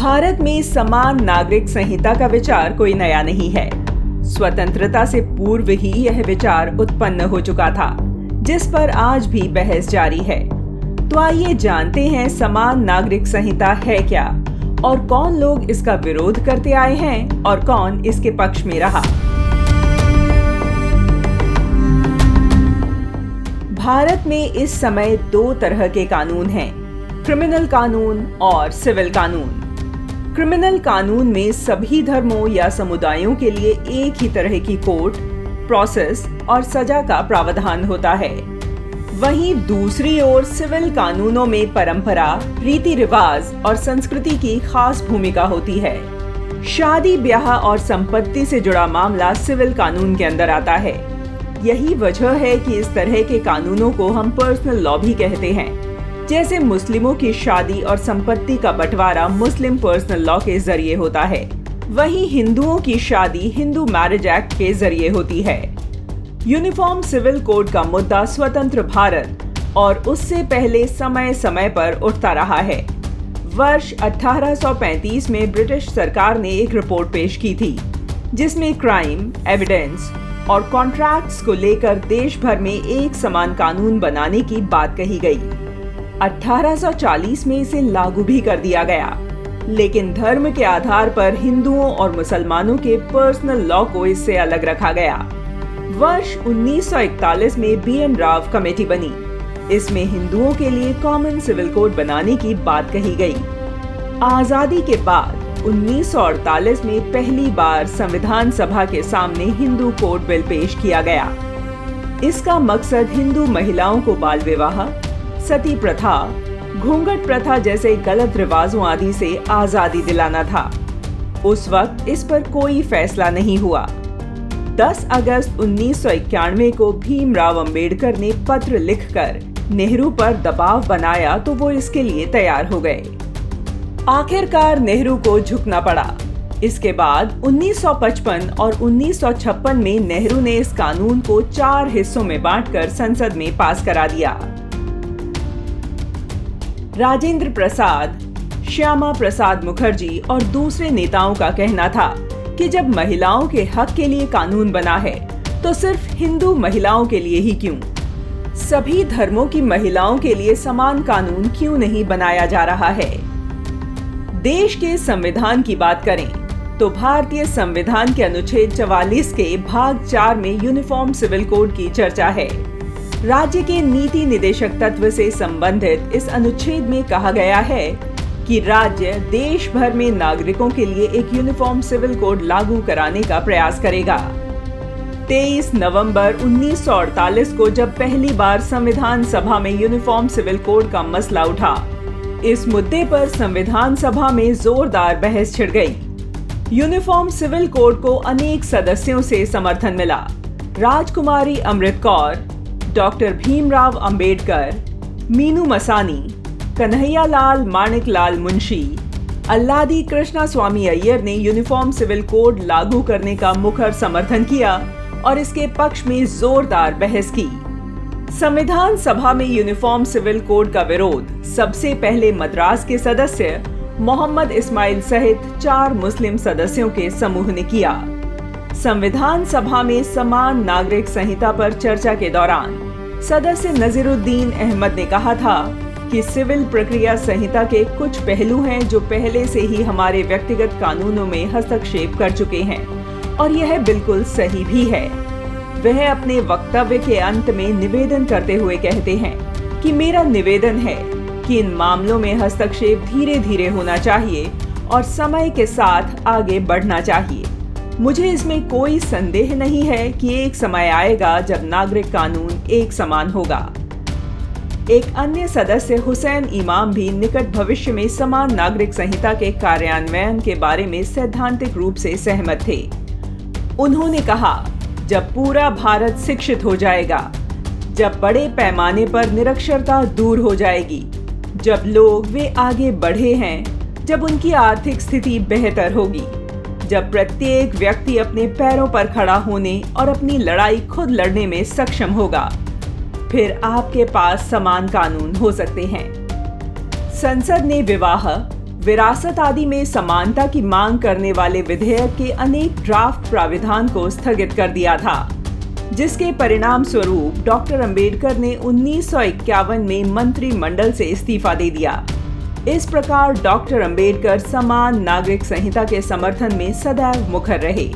भारत में समान नागरिक संहिता का विचार कोई नया नहीं है। स्वतंत्रता से पूर्व ही यह विचार उत्पन्न हो चुका था, जिस पर आज भी बहस जारी है। तो आइए जानते हैं समान नागरिक संहिता है क्या और कौन लोग इसका विरोध करते आए हैं और कौन इसके पक्ष में रहा। भारत में इस समय दो तरह के कानून हैं, क्रिमिनल कानून और सिविल कानून। क्रिमिनल कानून में सभी धर्मों या समुदायों के लिए एक ही तरह की कोर्ट, प्रोसेस और सजा का प्रावधान होता है। वहीं दूसरी ओर सिविल कानूनों में परंपरा, रीति रिवाज और संस्कृति की खास भूमिका होती है। शादी ब्याह और संपत्ति से जुड़ा मामला सिविल कानून के अंदर आता है। यही वजह है कि इस तरह के कानूनों को हम पर्सनल लॉ भी कहते हैं। जैसे मुस्लिमों की शादी और संपत्ति का बंटवारा मुस्लिम पर्सनल लॉ के जरिए होता है, वहीं हिंदुओं की शादी हिंदू मैरिज एक्ट के जरिए होती है। यूनिफॉर्म सिविल कोड का मुद्दा स्वतंत्र भारत और उससे पहले समय समय पर उठता रहा है। वर्ष 1835 में ब्रिटिश सरकार ने एक रिपोर्ट पेश की थी, जिसमें क्राइम, एविडेंस और कॉन्ट्रैक्ट्स को लेकर देश भर में एक समान कानून बनाने की बात कही गई। 1840 में इसे लागू भी कर दिया गया, लेकिन धर्म के आधार पर हिंदुओं और मुसलमानों के पर्सनल लॉ को इससे अलग रखा गया। वर्ष 1941 में BN राव कमेटी बनी। इसमें हिंदुओं के लिए कॉमन सिविल कोड बनाने की बात कही गई। आजादी के बाद 1948 में पहली बार संविधान सभा के सामने हिंदू कोड बिल पेश किया गया। इसका मकसद हिंदू महिलाओं को बाल विवाह, सती प्रथा, घूंघट प्रथा जैसे गलत रिवाजों आदि से आजादी दिलाना था। उस वक्त इस पर कोई फैसला नहीं हुआ। 10 अगस्त 1991 को भीमराव अंबेडकर ने पत्र लिखकर नेहरू पर दबाव बनाया तो वो इसके लिए तैयार हो गए। आखिरकार नेहरू को झुकना पड़ा। इसके बाद 1955 और 1956 में नेहरू ने इस कानून को 4 हिस्सों में बांटकर संसद में पास करा दिया। राजेंद्र प्रसाद, श्यामा प्रसाद मुखर्जी और दूसरे नेताओं का कहना था कि जब महिलाओं के हक के लिए कानून बना है तो सिर्फ हिंदू महिलाओं के लिए ही क्यों, सभी धर्मों की महिलाओं के लिए समान कानून क्यों नहीं बनाया जा रहा है। देश के संविधान की बात करें तो भारतीय संविधान के अनुच्छेद 44 के भाग 4 में यूनिफॉर्म सिविल कोड की चर्चा है। राज्य के नीति निदेशक तत्व से संबंधित इस अनुच्छेद में कहा गया है कि राज्य देश भर में नागरिकों के लिए एक यूनिफॉर्म सिविल कोड लागू कराने का प्रयास करेगा। 23 नवंबर 1948 को जब पहली बार संविधान सभा में यूनिफॉर्म सिविल कोड का मसला उठा, इस मुद्दे पर संविधान सभा में जोरदार बहस छिड़ गई। यूनिफॉर्म सिविल कोड को अनेक सदस्यों से समर्थन मिला। राजकुमारी अमृत कौर, डॉक्टर भीमराव अंबेडकर, मीनू मसानी, कन्हैयालाल माणिकलाल मुंशी, अल्लादी कृष्णा स्वामी अय्यर ने यूनिफॉर्म सिविल कोड लागू करने का मुखर समर्थन किया और इसके पक्ष में जोरदार बहस की। संविधान सभा में यूनिफॉर्म सिविल कोड का विरोध सबसे पहले मद्रास के सदस्य मोहम्मद इस्माइल सहित 4 मुस्लिम सदस्यों के समूह ने किया। संविधान सभा में समान नागरिक संहिता पर चर्चा के दौरान सदस्य नजीरुद्दीन अहमद ने कहा था कि सिविल प्रक्रिया संहिता के कुछ पहलू हैं जो पहले से ही हमारे व्यक्तिगत कानूनों में हस्तक्षेप कर चुके हैं और यह बिल्कुल सही भी है। वह अपने वक्तव्य के अंत में निवेदन करते हुए कहते हैं कि मेरा निवेदन है कि इन मामलों में हस्तक्षेप धीरे धीरे होना चाहिए और समय के साथ आगे बढ़ना चाहिए। मुझे इसमें कोई संदेह नहीं है कि एक समय आएगा जब नागरिक कानून एक समान होगा। एक अन्य सदस्य हुसैन इमाम भी निकट भविष्य में समान नागरिक संहिता के कार्यान्वयन के बारे में सैद्धांतिक रूप से सहमत थे। उन्होंने कहा, जब पूरा भारत शिक्षित हो जाएगा, जब बड़े पैमाने पर निरक्षरता दूर हो जाएगी, जब लोग वे आगे बढ़े हैं, जब उनकी आर्थिक स्थिति बेहतर होगी, जब प्रत्येक व्यक्ति अपने पैरों पर खड़ा होने और अपनी लड़ाई खुद लड़ने में सक्षम होगा, फिर आपके पास समान कानून हो सकते हैं। संसद ने विवाह, विरासत आदि में समानता की मांग करने वाले विधेयक के अनेक ड्राफ्ट प्राविधान को स्थगित कर दिया था, जिसके परिणाम स्वरूप डॉक्टर अंबेडकर ने 1951 में मंत्रिमंडल से इस्तीफा दे दिया। इस प्रकार डॉक्टर अंबेडकर समान नागरिक संहिता के समर्थन में सदैव मुखर रहे।